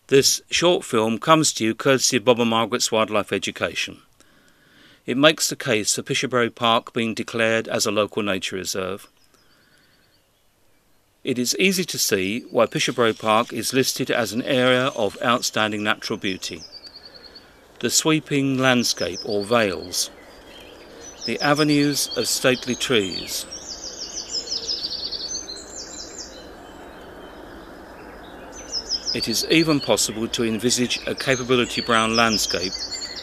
This short film comes to you courtesy of Bob and Margaret's Wildlife Education. It makes the case for Pishiobury Park being declared as a local nature reserve. It is easy to see why Pishiobury Park is listed as an area of outstanding natural beauty. The sweeping landscape or vales, the avenues of stately trees, it is even possible to envisage a capability brown landscape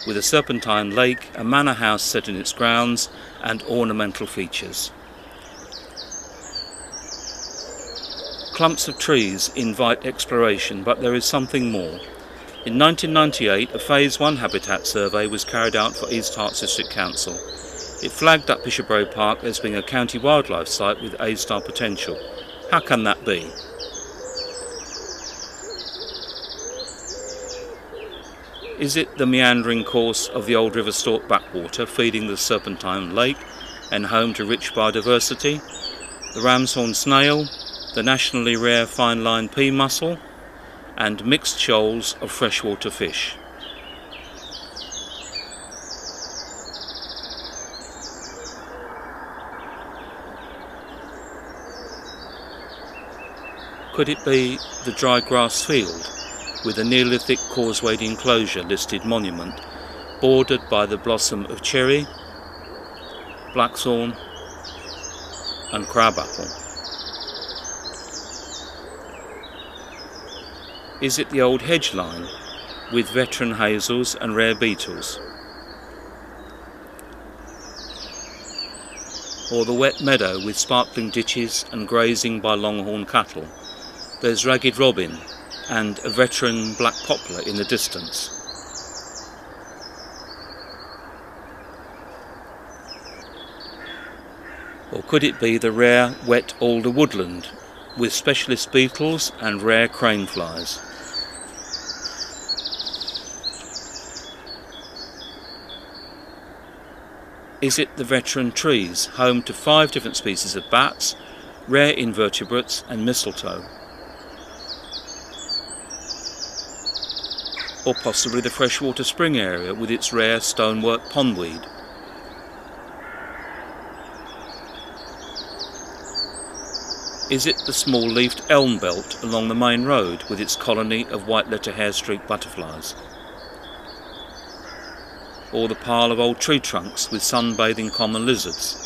with a serpentine lake, a manor house set in its grounds, and ornamental features. Clumps of trees invite exploration, but there is something more. In 1998, a Phase 1 habitat survey was carried out for East Herts District Council. It flagged up Pishiobury Park as being a county wildlife site with A-star potential. How can that be? Is it the meandering course of the old River Stork backwater feeding the Serpentine Lake and home to rich biodiversity, the ramshorn snail, the nationally rare fine-line pea mussel, and mixed shoals of freshwater fish? Could it be the dry grass field with a Neolithic causewayed enclosure listed monument bordered by the blossom of cherry, blackthorn and crabapple? Is it the old hedge line with veteran hazels and rare beetles? Or the wet meadow with sparkling ditches and grazing by longhorn cattle? There's ragged robin and a veteran black poplar in the distance. Or could it be the rare wet alder woodland with specialist beetles and rare crane flies? Is it the veteran trees, home to 5 different species of bats, rare invertebrates and mistletoe? Or possibly the freshwater spring area with its rare stonework pondweed? Is it the small-leafed elm belt along the main road with its colony of white-letter hair-streaked butterflies? Or the pile of old tree trunks with sunbathing common lizards?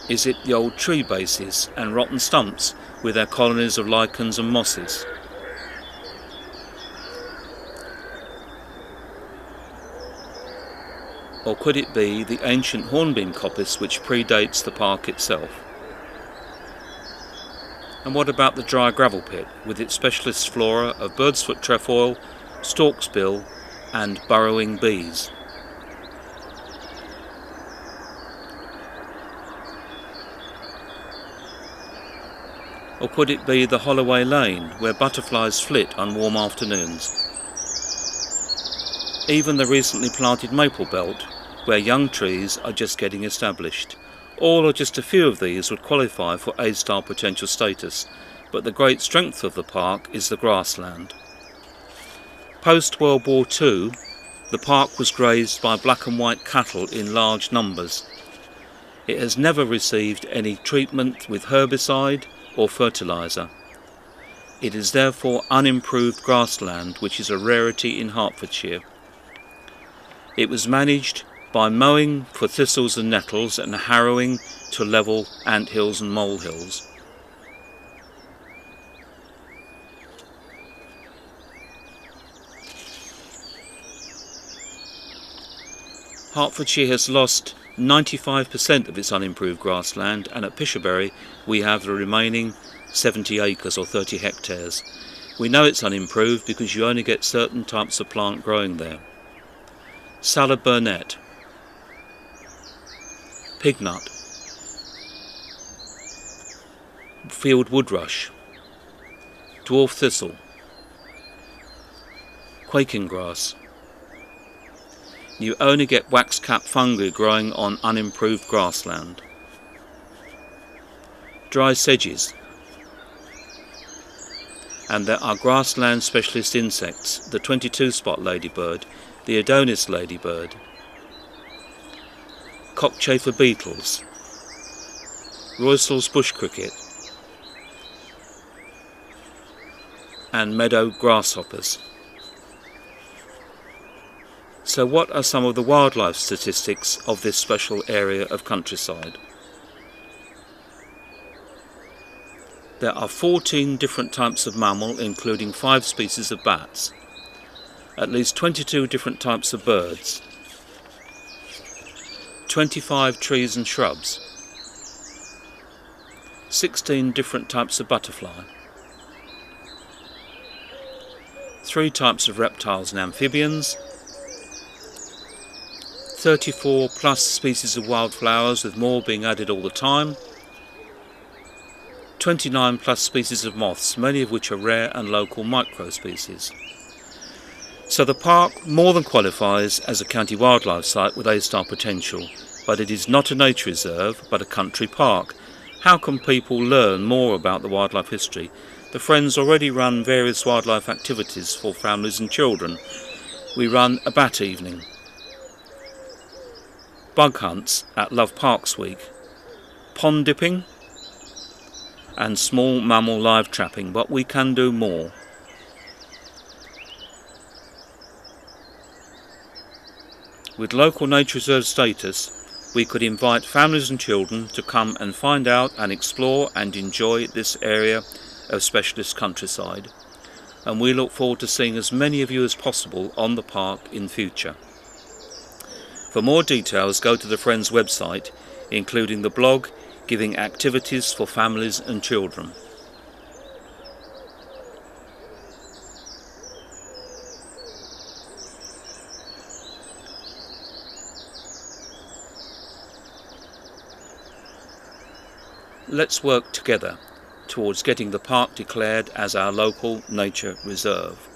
Is it the old tree bases and rotten stumps with their colonies of lichens and mosses? Or could it be the ancient hornbeam coppice which predates the park itself? And what about the dry gravel pit with its specialist flora of bird's foot trefoil, storksbill and burrowing bees? Or could it be the Holloway Lane where butterflies flit on warm afternoons? Even the recently planted maple belt where young trees are just getting established. All or just a few of these would qualify for A-star potential status, but the great strength of the park is the grassland. Post-World War II, the park was grazed by black and white cattle in large numbers. It has never received any treatment with herbicide or fertiliser. It is therefore unimproved grassland, which is a rarity in Hertfordshire. It was managed by mowing for thistles and nettles and harrowing to level anthills and molehills. Hertfordshire has lost 95% of its unimproved grassland, and at Pishiobury we have the remaining 70 acres or 30 hectares. We know it's unimproved because you only get certain types of plant growing there. Salad burnet, pignut, field woodrush, dwarf thistle, quaking grass. You only get wax-cap fungi growing on unimproved grassland. Dry sedges, and there are grassland specialist insects, the 22-spot ladybird, the Adonis ladybird, cockchafer beetles, Roysal's bush cricket, and meadow grasshoppers. So what are some of the wildlife statistics of this special area of countryside? There are 14 different types of mammal, including 5 species of bats, at least 22 different types of birds, 25 trees and shrubs, 16 different types of butterfly, 3 types of reptiles and amphibians, 34 plus species of wildflowers, with more being added all the time, 29 plus species of moths, many of which are rare and local microspecies. So the park more than qualifies as a county wildlife site with A-star potential, but it is not a nature reserve but a country park. How can people learn more about the wildlife history? The Friends already run various wildlife activities for families and children. We run a bat evening, bug hunts at Love Parks Week, pond dipping and small mammal live trapping, but we can do more. With local nature reserve status, we could invite families and children to come and find out and explore and enjoy this area of specialist countryside, and we look forward to seeing as many of you as possible on the park in future. For more details, go to the Friends website, including the blog giving activities for families and children. Let's work together towards getting the park declared as our local nature reserve.